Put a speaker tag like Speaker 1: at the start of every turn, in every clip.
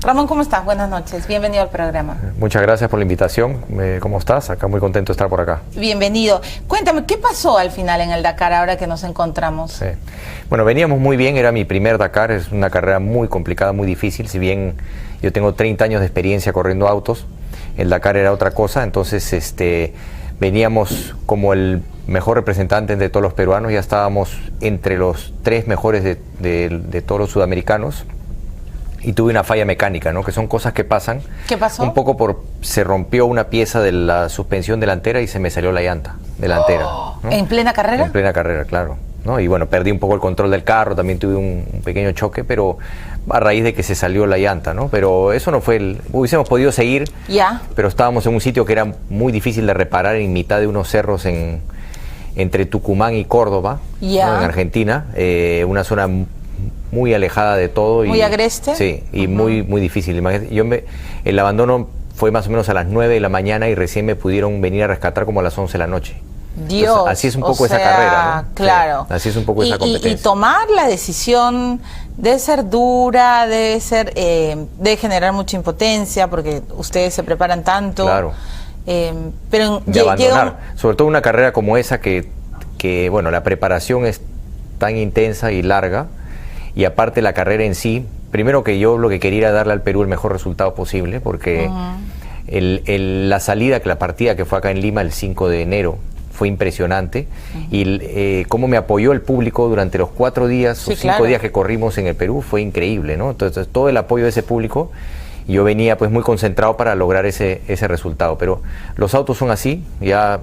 Speaker 1: Ramón, ¿cómo estás? Buenas noches, bienvenido al programa.
Speaker 2: Muchas gracias por la invitación. ¿Cómo estás? Acá muy contento de estar por acá.
Speaker 1: Bienvenido. Cuéntame, ¿qué pasó al final en el Dakar ahora que nos encontramos?
Speaker 2: Sí. Bueno, veníamos muy bien, era mi primer Dakar, es una carrera muy complicada, muy difícil. Si bien yo tengo 30 años de experiencia corriendo autos, el Dakar era otra cosa, entonces veníamos como el mejor representante de todos los peruanos, ya estábamos entre los 3 mejores de todos los sudamericanos. Y tuve una falla mecánica, ¿no? Que son cosas que pasan.
Speaker 1: ¿Qué pasó?
Speaker 2: Un poco se rompió una pieza de la suspensión delantera y se me salió la llanta delantera. ¿No?
Speaker 1: ¿En plena carrera?
Speaker 2: En plena carrera, claro. ¿No? Y bueno, perdí un poco el control del carro, también tuve un pequeño choque, pero a raíz de que se salió la llanta, ¿no? Pero eso no fue hubiésemos podido seguir, pero estábamos en un sitio que era muy difícil de reparar en mitad de unos cerros entre Tucumán y Córdoba, ¿no? En Argentina, una zona muy alejada de todo.
Speaker 1: ¿Muy agreste?
Speaker 2: Sí, y muy difícil. El abandono fue más o menos a las 9 de la mañana y recién me pudieron venir a rescatar como a las 11 de la noche.
Speaker 1: Dios,
Speaker 2: entonces, así es un poco esa carrera, ¿no?
Speaker 1: Claro.
Speaker 2: Sí, así es un poco esa competencia.
Speaker 1: Y tomar la decisión debe ser dura, debe generar mucha impotencia porque ustedes se preparan tanto.
Speaker 2: Claro.
Speaker 1: Pero
Speaker 2: de abandonar, sobre todo una carrera como esa que bueno, la preparación es tan intensa y larga. Y aparte la carrera en sí, primero que yo lo que quería era darle al Perú el mejor resultado posible, porque la partida que fue acá en Lima el 5 de enero fue impresionante, y cómo me apoyó el público durante los 4 días o 5 días que corrimos en el Perú fue increíble, ¿no? Entonces todo el apoyo de ese público, yo venía pues muy concentrado para lograr ese resultado, pero los autos son así, ya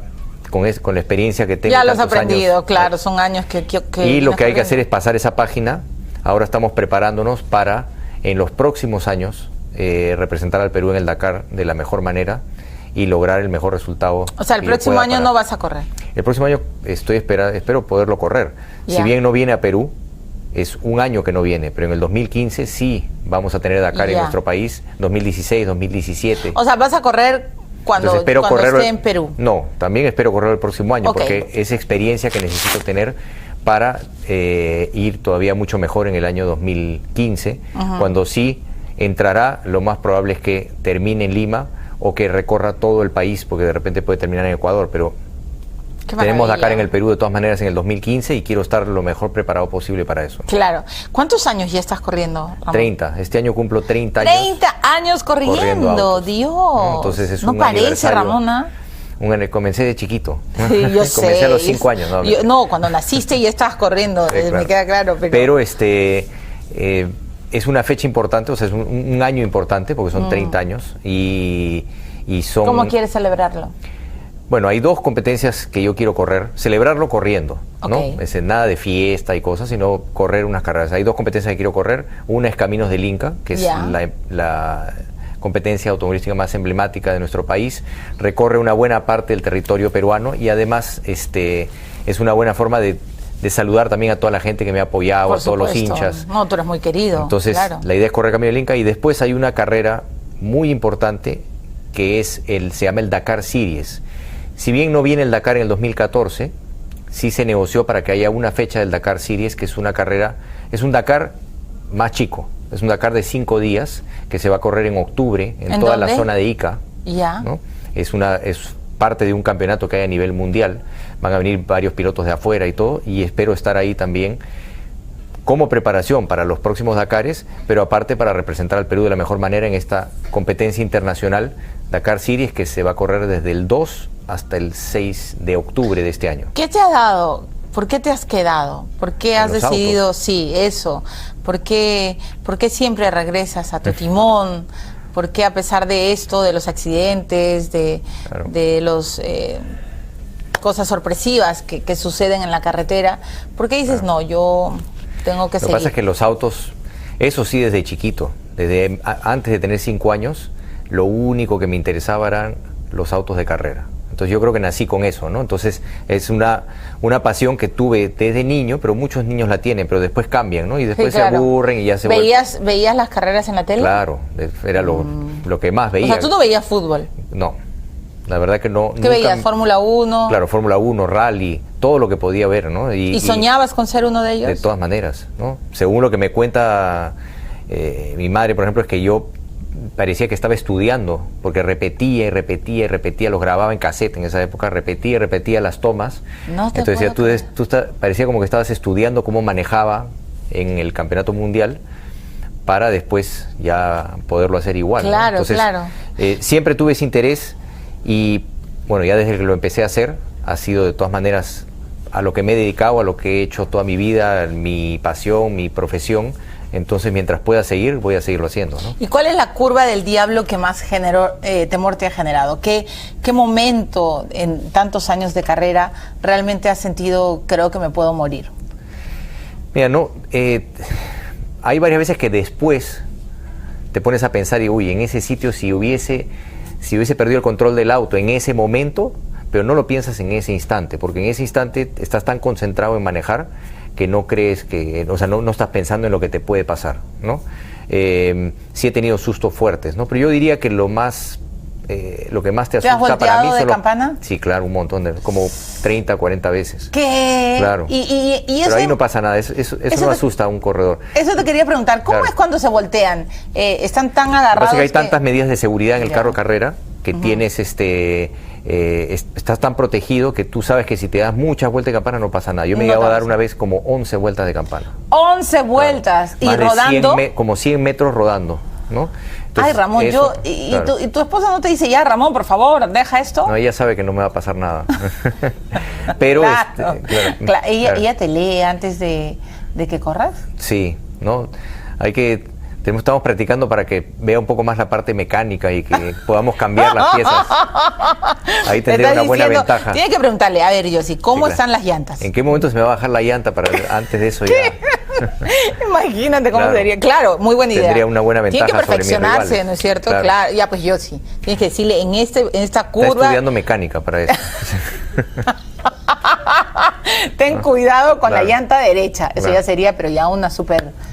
Speaker 2: con la experiencia que tengo.
Speaker 1: Ya los he aprendido, claro, son años que
Speaker 2: y lo que hay que hacer es pasar esa página. Ahora estamos preparándonos para, en los próximos años, representar al Perú en el Dakar de la mejor manera y lograr el mejor resultado.
Speaker 1: O sea, el próximo año no vas a correr.
Speaker 2: El próximo año espero poderlo correr. Si bien no viene a Perú, es un año que no viene, pero en el 2015 sí vamos a tener Dakar en nuestro país, 2016, 2017.
Speaker 1: O sea, vas a correr cuando esté en Perú.
Speaker 2: No, también espero correr el próximo año, porque es experiencia que necesito tener para ir todavía mucho mejor en el año 2015, cuando sí entrará, lo más probable es que termine en Lima o que recorra todo el país, porque de repente puede terminar en Ecuador, pero tenemos Dakar en el Perú de todas maneras en el 2015 y quiero estar lo mejor preparado posible para eso.
Speaker 1: Claro. ¿Cuántos años ya estás corriendo, Ramón?
Speaker 2: 30. Este año cumplo 30 años.
Speaker 1: 30 años corriendo, Dios.
Speaker 2: Entonces es
Speaker 1: no parece, Ramona.
Speaker 2: Comencé de chiquito.
Speaker 1: Sí, yo sé.
Speaker 2: Comencé a los 5 años.
Speaker 1: No, cuando naciste ya estabas corriendo, claro. Me queda claro.
Speaker 2: Pero es una fecha importante, o sea, es un año importante porque son 30 años y son...
Speaker 1: ¿Cómo quieres celebrarlo?
Speaker 2: Bueno, hay 2 competencias que yo quiero correr, celebrarlo corriendo, ¿no? Nada de fiesta y cosas, sino correr unas carreras. Hay 2 competencias que quiero correr, una es Caminos del Inca, que es la competencia automovilística más emblemática de nuestro país, recorre una buena parte del territorio peruano y además es una buena forma de saludar también a toda la gente que me ha apoyado, a todos los hinchas.
Speaker 1: No, tú eres muy querido.
Speaker 2: Entonces, la idea es correr Camino del Inca y después hay una carrera muy importante que se llama el Dakar Series. Si bien no viene el Dakar en el 2014, sí se negoció para que haya una fecha del Dakar Series, que es una carrera, es un Dakar más chico, es un Dakar de 5 días que se va a correr en octubre en toda la zona de Ica. ¿No? Es parte de un campeonato que hay a nivel mundial, van a venir varios pilotos de afuera y todo, y espero estar ahí también como preparación para los próximos Dakares, pero aparte para representar al Perú de la mejor manera en esta competencia internacional Dakar Series, que se va a correr desde el 2 hasta el 6 de octubre de este año.
Speaker 1: ¿Qué te ha dado? ¿Por qué te has quedado? ¿Por qué has decidido? Autos. Sí, eso. ¿Por qué siempre regresas a tu timón? ¿Por qué a pesar de esto, de los accidentes, de los cosas sorpresivas que suceden en la carretera, por qué dices, no, yo tengo que seguir?
Speaker 2: Lo que pasa es que los autos, eso sí desde chiquito, antes de tener 5 años, lo único que me interesaba eran los autos de carrera. Entonces yo creo que nací con eso, ¿no? Entonces es una pasión que tuve desde niño, pero muchos niños la tienen, pero después cambian, ¿no? Y después se aburren y ya se
Speaker 1: ¿Veías las carreras en la tele?
Speaker 2: Claro, era lo que más veía.
Speaker 1: O sea, ¿tú no veías fútbol?
Speaker 2: No, la verdad que no.
Speaker 1: ¿Qué veías? ¿Fórmula 1?
Speaker 2: Claro, Fórmula 1, rally, todo lo que podía ver, ¿no?
Speaker 1: ¿Y soñabas con ser uno de ellos?
Speaker 2: De todas maneras, ¿no? Según lo que me cuenta mi madre, por ejemplo, es que yo parecía que estaba estudiando, porque repetía y repetía y repetía, los grababa en cassette en esa época, repetía y repetía las tomas.
Speaker 1: No te
Speaker 2: Entonces
Speaker 1: puedo
Speaker 2: parecía como que estabas estudiando cómo manejaba en el campeonato mundial para después ya poderlo hacer igual, ¿no?
Speaker 1: Claro,
Speaker 2: Entonces,
Speaker 1: claro.
Speaker 2: Siempre tuve ese interés y bueno, ya desde que lo empecé a hacer, ha sido de todas maneras a lo que me he dedicado, a lo que he hecho toda mi vida, mi pasión, mi profesión. Entonces, mientras pueda seguir, voy a seguirlo haciendo, ¿no?
Speaker 1: ¿Y cuál es la curva del diablo que más temor te ha generado? ¿Qué momento en tantos años de carrera realmente has sentido, creo que me puedo morir?
Speaker 2: Mira, no, hay varias veces que después te pones a pensar y, uy, en ese sitio si hubiese perdido el control del auto en ese momento, pero no lo piensas en ese instante, porque en ese instante estás tan concentrado en manejar que no crees que, o sea, no estás pensando en lo que te puede pasar, ¿no? Sí he tenido sustos fuertes, ¿no? Pero yo diría que lo que más te asusta
Speaker 1: has volteado
Speaker 2: para mí
Speaker 1: de
Speaker 2: son
Speaker 1: campana?
Speaker 2: Sí, claro, un montón, como 30, 40 veces.
Speaker 1: ¿Qué?
Speaker 2: Claro.
Speaker 1: Y eso,
Speaker 2: pero ahí no pasa nada, eso no asusta a un corredor.
Speaker 1: Eso te quería preguntar, ¿cómo
Speaker 2: Claro.
Speaker 1: es cuando se voltean? ¿Están tan agarrados?
Speaker 2: Pasa que hay tantas medidas de seguridad en el
Speaker 1: Ya.
Speaker 2: carro carrera que tienes estás tan protegido que tú sabes que si te das muchas vueltas de campana no pasa nada. Yo me he
Speaker 1: No
Speaker 2: llegado a
Speaker 1: te
Speaker 2: dar
Speaker 1: pasa.
Speaker 2: una vez como 11 vueltas de campana.
Speaker 1: 11 vueltas.
Speaker 2: Más
Speaker 1: Y
Speaker 2: de
Speaker 1: rodando.
Speaker 2: 100 como 100 metros rodando, ¿no?
Speaker 1: Ay, Ramón,
Speaker 2: eso,
Speaker 1: ¿y tu esposa no te dice, ya, Ramón, por favor, deja esto?
Speaker 2: No, ella sabe que no me va a pasar nada. Pero
Speaker 1: Claro.
Speaker 2: claro.
Speaker 1: Ella te lee antes de que corras.
Speaker 2: Sí, ¿no? Estamos practicando para que vea un poco más la parte mecánica y que podamos cambiar las piezas. Ahí
Speaker 1: Te
Speaker 2: tendría
Speaker 1: está
Speaker 2: una buena
Speaker 1: diciendo,
Speaker 2: ventaja.
Speaker 1: tienes que preguntarle, a ver, Yossi, ¿cómo
Speaker 2: Sí, claro.
Speaker 1: están las llantas?
Speaker 2: ¿En qué momento se me va a bajar la llanta para antes de eso ya?
Speaker 1: Imagínate cómo
Speaker 2: Claro.
Speaker 1: sería. Claro, muy buena idea.
Speaker 2: Tendría una buena
Speaker 1: Tiene que
Speaker 2: ventaja sobre mis
Speaker 1: perfeccionarse,
Speaker 2: rivales.
Speaker 1: ¿no es cierto?
Speaker 2: Claro.
Speaker 1: Claro. Ya, pues Yossi, tienes que decirle en esta
Speaker 2: Está
Speaker 1: curva,
Speaker 2: estudiando mecánica para eso.
Speaker 1: ten cuidado con
Speaker 2: Claro.
Speaker 1: la llanta derecha. Eso
Speaker 2: Claro.
Speaker 1: ya sería, pero ya un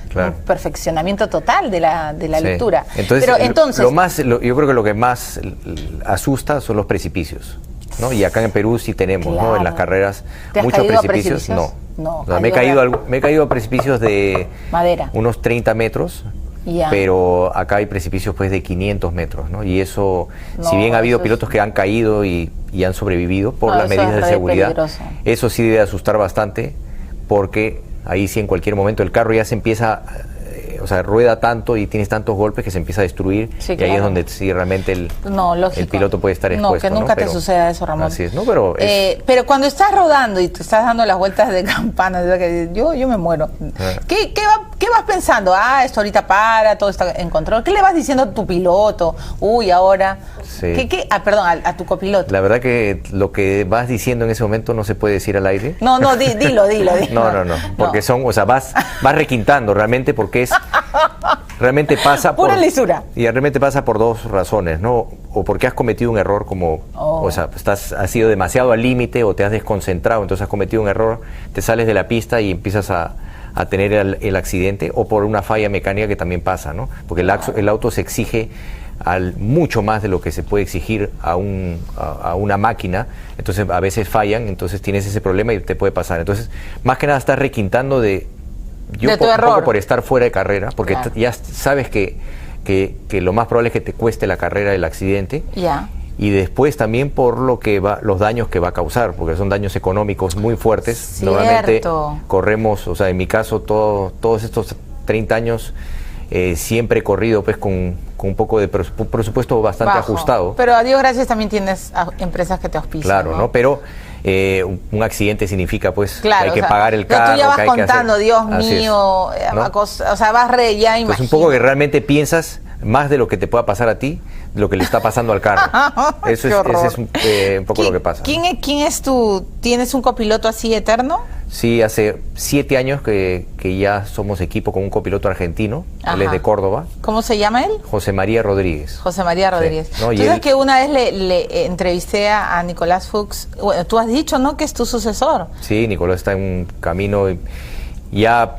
Speaker 2: Claro.
Speaker 1: perfeccionamiento total de la
Speaker 2: Sí.
Speaker 1: lectura.
Speaker 2: Entonces,
Speaker 1: Pero entonces,
Speaker 2: yo creo que lo que más asusta son los precipicios, ¿no? Y acá en Perú sí tenemos, ¿no?
Speaker 1: Claro.
Speaker 2: En las carreras
Speaker 1: ¿te has
Speaker 2: muchos
Speaker 1: caído a
Speaker 2: precipicios, no.
Speaker 1: No,
Speaker 2: O sea, me he caído a precipicios de
Speaker 1: madera.
Speaker 2: unos 30 metros,
Speaker 1: Ya.
Speaker 2: pero acá hay precipicios pues de 500 metros, ¿no? Y eso,
Speaker 1: No,
Speaker 2: si bien ha habido
Speaker 1: eso es-
Speaker 2: pilotos que han caído y han sobrevivido por
Speaker 1: No,
Speaker 2: las
Speaker 1: eso
Speaker 2: medidas
Speaker 1: es
Speaker 2: de
Speaker 1: re
Speaker 2: seguridad,
Speaker 1: peligroso.
Speaker 2: eso sí debe asustar bastante, porque ahí sí en cualquier momento el carro ya se empieza, o sea, rueda tanto y tienes tantos golpes que se empieza a destruir,
Speaker 1: Sí,
Speaker 2: y ahí es
Speaker 1: claro.
Speaker 2: donde sí realmente el
Speaker 1: Lógico.
Speaker 2: piloto puede estar expuesto.
Speaker 1: No, que nunca te
Speaker 2: Pero
Speaker 1: suceda eso, Ramón.
Speaker 2: Así es, ¿no? Pero
Speaker 1: pero cuando estás rodando y te estás dando las vueltas de campana, de verdad que yo me muero.
Speaker 2: Ah.
Speaker 1: ¿Qué vas pensando? Esto ahorita para, todo está en control. ¿Qué le vas diciendo a tu piloto? Uy, ahora.
Speaker 2: Sí.
Speaker 1: Perdón, a tu copiloto.
Speaker 2: la verdad que lo que vas diciendo en ese momento no se puede decir al aire.
Speaker 1: No, dilo.
Speaker 2: No, porque vas requintando realmente, porque realmente pasa
Speaker 1: Pura lisura.
Speaker 2: Y realmente pasa por dos razones, ¿no? O porque has cometido un error o sea, has sido demasiado al límite o te has desconcentrado, entonces has cometido un error, te sales de la pista y empiezas a tener el accidente, o por una falla mecánica que también pasa, ¿no? Porque el auto se exige mucho más de lo que se puede exigir a una máquina, entonces a veces fallan, entonces tienes ese problema y te puede pasar. Entonces, más que nada estás requintando de
Speaker 1: tu
Speaker 2: un
Speaker 1: error.
Speaker 2: poco por estar fuera de carrera, porque
Speaker 1: Claro.
Speaker 2: ya sabes que lo más probable es que te cueste la carrera el accidente.
Speaker 1: Ya.
Speaker 2: Y después también por los daños que va a causar, porque son daños económicos muy fuertes.
Speaker 1: Cierto.
Speaker 2: Normalmente corremos, o sea, en mi caso, todos estos 30 años siempre he corrido pues con un poco de presupuesto bastante
Speaker 1: Bajo.
Speaker 2: ajustado.
Speaker 1: Pero a Dios gracias también tienes empresas que te auspician.
Speaker 2: Claro, ¿no? Pero un accidente significa pues
Speaker 1: Claro,
Speaker 2: que hay que
Speaker 1: o sea,
Speaker 2: pagar el
Speaker 1: pero
Speaker 2: carro.
Speaker 1: tú ya vas
Speaker 2: que hay que
Speaker 1: contando,
Speaker 2: hacer.
Speaker 1: Dios
Speaker 2: Así es,
Speaker 1: mío,
Speaker 2: ¿no?
Speaker 1: o sea, vas ya
Speaker 2: Pues un poco que realmente piensas más de lo que te pueda pasar a ti, de lo que le está pasando al carro. Ese es un poco lo que pasa.
Speaker 1: ¿Quién es tienes un copiloto así eterno?
Speaker 2: Sí, hace 7 años que ya somos equipo con un copiloto argentino. Él es
Speaker 1: Ajá.
Speaker 2: de Córdoba,
Speaker 1: ¿Cómo se llama él?
Speaker 2: José María Rodríguez.
Speaker 1: José María Rodríguez.
Speaker 2: ¿no? Y
Speaker 1: Tú sabes
Speaker 2: él-
Speaker 1: que una vez le entrevisté a Nicolás Fuchs. Bueno, tú has dicho, ¿no?, que es tu sucesor.
Speaker 2: Sí, Nicolás está en un camino, ya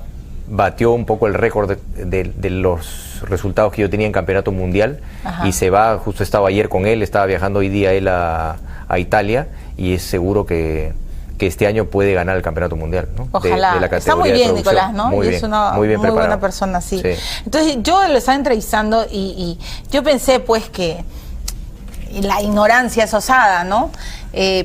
Speaker 2: batió un poco el récord de los resultados que yo tenía en campeonato mundial.
Speaker 1: Ajá.
Speaker 2: Y se va, justo estaba ayer con él, estaba viajando hoy día él a Italia, y es seguro que que este año puede ganar el campeonato mundial, ¿no?
Speaker 1: Ojalá.
Speaker 2: De la categoría
Speaker 1: está muy bien, Nicolás, ¿no?
Speaker 2: Muy
Speaker 1: y
Speaker 2: bien,
Speaker 1: es una
Speaker 2: muy
Speaker 1: buena persona, sí. Entonces, yo lo estaba entrevistando y yo pensé, pues, que la ignorancia es osada, ¿no?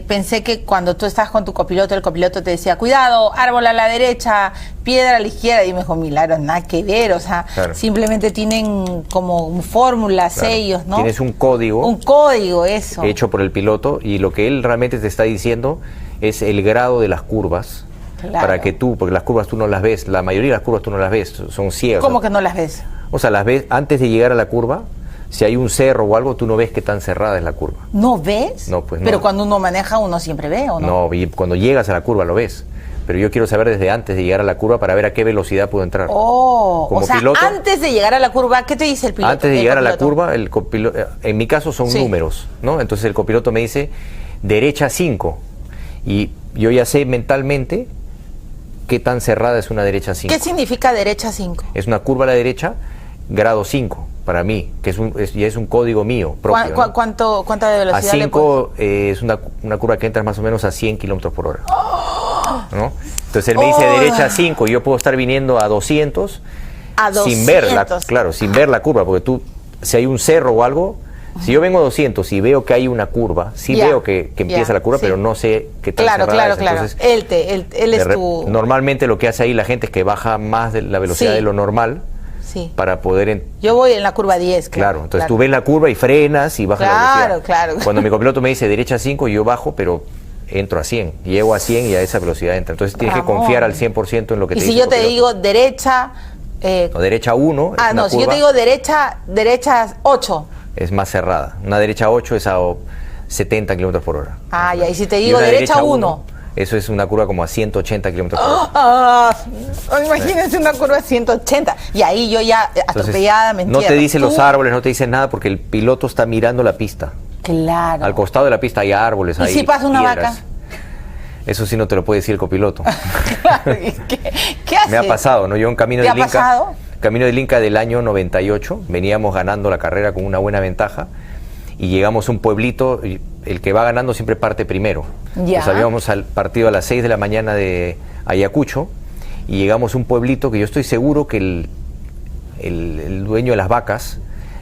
Speaker 1: Pensé que cuando tú estabas con tu copiloto, el copiloto te decía, cuidado, árbol a la derecha, piedra a la izquierda, y me dijo, Milagros, nada que ver, o sea, simplemente tienen como fórmulas, sellos, ¿no?
Speaker 2: Tienes un código.
Speaker 1: Un código, eso.
Speaker 2: Hecho por el piloto, y lo que él realmente te está diciendo es el grado de las curvas, para que tú, porque las curvas tú no las ves, la mayoría de las curvas tú no las ves, son ciegas.
Speaker 1: ¿Cómo que no las ves?
Speaker 2: O sea, las ves antes de llegar a la curva. Si hay un cerro o algo, tú no ves qué tan cerrada es la curva.
Speaker 1: ¿No ves?
Speaker 2: No, pues no.
Speaker 1: Pero cuando uno maneja, uno siempre ve, ¿o no?
Speaker 2: No, y cuando llegas a la curva lo ves. Pero yo quiero saber desde antes de llegar a la curva para ver a qué velocidad puedo entrar.
Speaker 1: Oh,
Speaker 2: como
Speaker 1: o sea,
Speaker 2: piloto,
Speaker 1: antes de llegar a la curva, ¿qué te dice el piloto?
Speaker 2: Antes de llegar a la curva, el copiloto, en mi caso son números, ¿no? Entonces el copiloto me dice, derecha 5. Y yo ya sé mentalmente qué tan cerrada es una derecha 5.
Speaker 1: ¿Qué significa derecha 5?
Speaker 2: Es una curva a la derecha, grado 5. Para mí, que ya es un código mío propio.
Speaker 1: ¿Cuánta de velocidad?
Speaker 2: A 5 es una curva que entra más o menos a 100 kilómetros por hora. ¿No? Entonces él me dice derecha 5, y yo puedo estar viniendo a 200, sin ver sin ver la curva, porque tú, si hay un cerro o algo, si yo vengo a 200 y veo que hay una curva, veo que empieza la curva, pero no sé qué tan cerrada es. Entonces,
Speaker 1: él es tu...
Speaker 2: Normalmente lo que hace ahí la gente es que baja más de la velocidad de lo normal.
Speaker 1: Sí.
Speaker 2: Para poder...
Speaker 1: Yo voy en la curva 10,
Speaker 2: claro. Entonces tú ves la curva y frenas y bajas la velocidad.
Speaker 1: Claro.
Speaker 2: Cuando mi copiloto me dice derecha 5, yo bajo, pero entro a 100. Llego a 100 y a esa velocidad entra. Entonces tienes que confiar al 100% en lo que te dice.
Speaker 1: Y si yo te digo derecha...
Speaker 2: no, derecha 1...
Speaker 1: no, si yo te digo derecha 8...
Speaker 2: Es más cerrada. Una derecha 8 es a 70 kilómetros por hora.
Speaker 1: Ah, ya. Y si te digo derecha 1...
Speaker 2: Eso es una curva como a 180 kilómetros por hora.
Speaker 1: Imagínense una curva a 180. Y ahí yo ya atropellada me entierro.
Speaker 2: No te dice los árboles, no te dice nada, porque el piloto está mirando la pista.
Speaker 1: Claro.
Speaker 2: Al costado de la pista hay árboles.
Speaker 1: ¿Y si pasa una vaca?
Speaker 2: Eso sí no te lo puede decir el copiloto.
Speaker 1: ¿Qué hace?
Speaker 2: Me ha pasado, ¿no? Yo en Camino del Inca.
Speaker 1: ¿Te ha pasado?
Speaker 2: Camino del Inca del año 98, veníamos ganando la carrera con una buena ventaja. Y llegamos a un pueblito, el que va ganando siempre parte primero. Nos habíamos al partido a las 6 de la mañana de Ayacucho, y llegamos a un pueblito que yo estoy seguro que el dueño de las vacas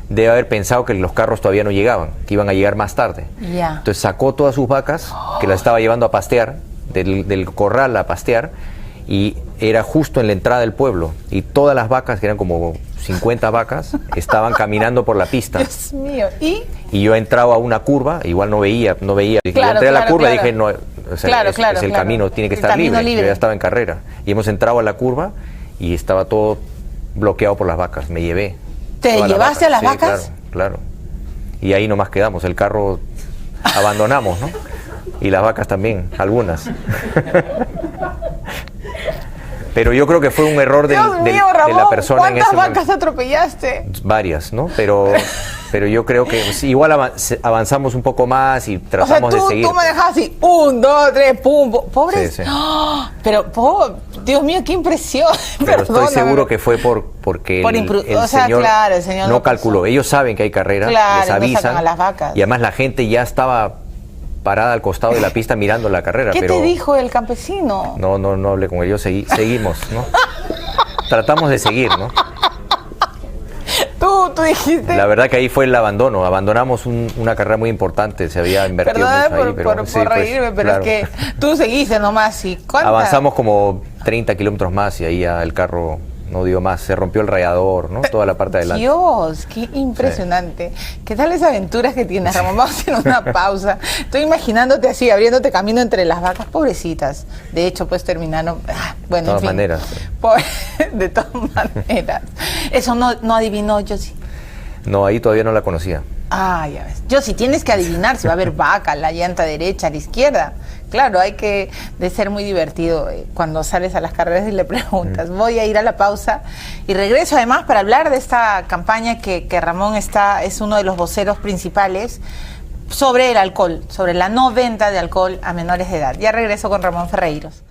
Speaker 2: debe haber pensado que los carros todavía no llegaban, que iban a llegar más tarde. Entonces sacó todas sus vacas, que las estaba llevando a pastear, del corral a pastear, y era justo en la entrada del pueblo, y todas las vacas, que eran como 50 vacas, estaban caminando por la pista.
Speaker 1: Dios mío.
Speaker 2: Y yo entraba a una curva, igual no veía. Yo entré a la curva y dije, no, o sea, es el camino, tiene que estar libre. Yo ya estaba en carrera. Y hemos entrado a la curva y estaba todo bloqueado por las vacas. Me llevé.
Speaker 1: ¿Te llevaste a las vacas?
Speaker 2: Claro. Y ahí nomás quedamos. El carro abandonamos, ¿no? Y las vacas también, algunas. Pero yo creo que fue un error de la persona en ese momento.
Speaker 1: ¿Cuántas vacas atropellaste?
Speaker 2: Varias, ¿no? Pero yo creo que igual avanzamos un poco más y tratamos de seguir.
Speaker 1: Tú manejabas así, 1, 2, 3, pum, pobres.
Speaker 2: Sí.
Speaker 1: ¡Oh! Pero, Dios mío, qué impresión.
Speaker 2: Pero estoy seguro que fue porque el señor no calculó. Ellos saben que hay carrera, les avisan.
Speaker 1: A las vacas.
Speaker 2: Y además la gente ya estaba parada al costado de la pista mirando la carrera.
Speaker 1: ¿Qué te dijo el campesino?
Speaker 2: No hablé con él, seguimos, ¿no? Tratamos de seguir, ¿no?
Speaker 1: Tú dijiste...
Speaker 2: La verdad que ahí fue el abandono, abandonamos una carrera muy importante, se había invertido mucho ahí.
Speaker 1: Por reírme, pero claro. Es que tú seguiste nomás y ¿cuántas?
Speaker 2: Avanzamos como 30 kilómetros más y ahí ya el carro no dio más, se rompió el radiador, ¿no? Toda la parte de adelante.
Speaker 1: Dios, qué impresionante. Sí. ¿Qué tal esas aventuras que tienes, Ramón? Vamos a hacer una pausa. Estoy imaginándote así, abriéndote camino entre las vacas, pobrecitas. De hecho, pues terminaron... Bueno,
Speaker 2: de todas maneras.
Speaker 1: De todas maneras. Eso no adivinó, Josie.
Speaker 2: No, ahí todavía no la conocía.
Speaker 1: Ah, ya ves. Josie, tienes que adivinar si va a haber vaca, la llanta derecha, a la izquierda. Claro, hay que de ser muy divertido cuando sales a las carreras y le preguntas. Voy a ir a la pausa y regreso además para hablar de esta campaña que Ramón es uno de los voceros principales sobre el alcohol, sobre la no venta de alcohol a menores de edad. Ya regreso con Ramón Ferreiros.